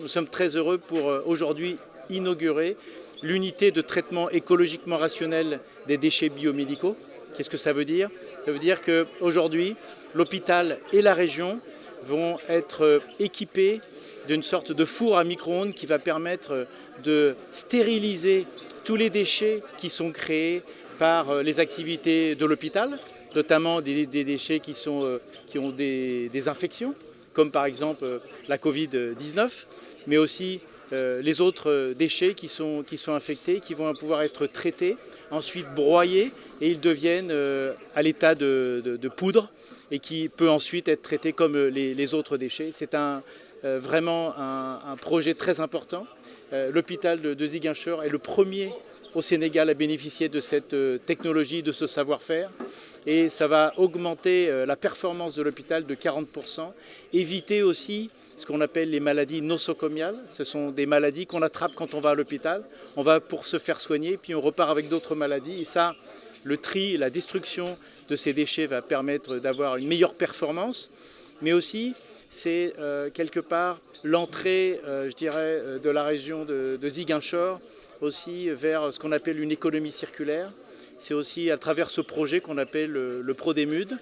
nous sommes très heureux pour aujourd'hui inaugurer l'unité de traitement écologiquement rationnel des déchets biomédicaux. Qu'est-ce que ça veut dire? Ça veut dire qu'aujourd'hui, l'hôpital et la région vont être équipés d'une sorte de four à micro-ondes qui va permettre de stériliser tous les déchets qui sont créés par les activités de l'hôpital, notamment des déchets qui ont des infections, comme par exemple la Covid-19, mais aussi les autres déchets qui sont infectés, qui vont pouvoir être traités, ensuite broyés, et ils deviennent à l'état de poudre, et qui peut ensuite être traité comme les autres déchets. C'est vraiment un projet très important. L'hôpital de Ziguinchor est le premier au Sénégal à bénéficier de cette technologie, de ce savoir-faire. Et ça va augmenter la performance de l'hôpital de 40%, éviter aussi ce qu'on appelle les maladies nosocomiales. Ce sont des maladies qu'on attrape quand on va à l'hôpital. On va pour se faire soigner, puis on repart avec d'autres maladies. Et ça, le tri, la destruction de ces déchets va permettre d'avoir une meilleure performance. Mais aussi, c'est quelque part l'entrée, je dirais, de la région de Ziguinchor aussi vers ce qu'on appelle une économie circulaire. C'est aussi à travers ce projet qu'on appelle le Prodémud,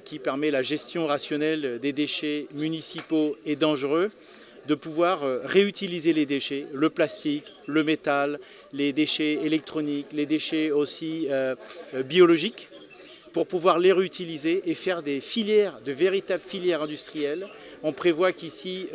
qui permet la gestion rationnelle des déchets municipaux et dangereux, de pouvoir réutiliser les déchets, le plastique, le métal, les déchets électroniques, les déchets aussi biologiques, pour pouvoir les réutiliser et faire des filières, de véritables filières industrielles. On prévoit qu'ici,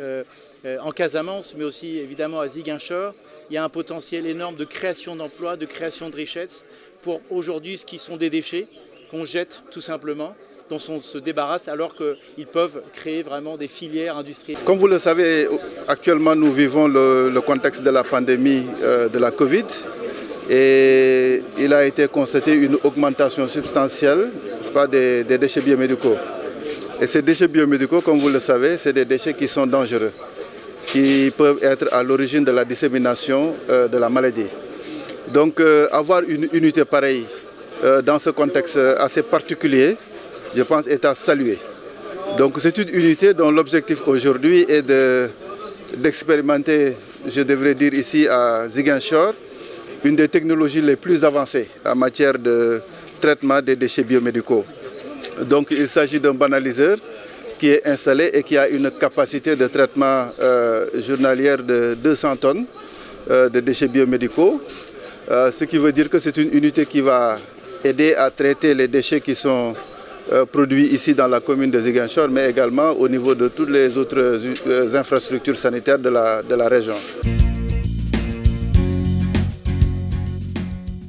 en Casamance, mais aussi évidemment à Ziguinchor, il y a un potentiel énorme de création d'emplois, de création de richesses pour aujourd'hui ce qui sont des déchets qu'on jette tout simplement, dont on se débarrasse alors qu'ils peuvent créer vraiment des filières industrielles. Comme vous le savez, actuellement nous vivons le contexte de la pandémie de la Covid. Et il a été constaté une augmentation substantielle, n'est-ce pas, des déchets biomédicaux. Et ces déchets biomédicaux, comme vous le savez, c'est des déchets qui sont dangereux, qui peuvent être à l'origine de la dissémination de la maladie. Donc avoir une unité pareille dans ce contexte assez particulier, je pense, est à saluer. Donc c'est une unité dont l'objectif aujourd'hui est d'expérimenter, je devrais dire ici à Ziguinchor, une des technologies les plus avancées en matière de traitement des déchets biomédicaux. Donc il s'agit d'un banaliseur qui est installé et qui a une capacité de traitement journalière de 200 tonnes de déchets biomédicaux, ce qui veut dire que c'est une unité qui va aider à traiter les déchets qui sont produits ici dans la commune de Ziguinchor, mais également au niveau de toutes les autres infrastructures sanitaires de la région.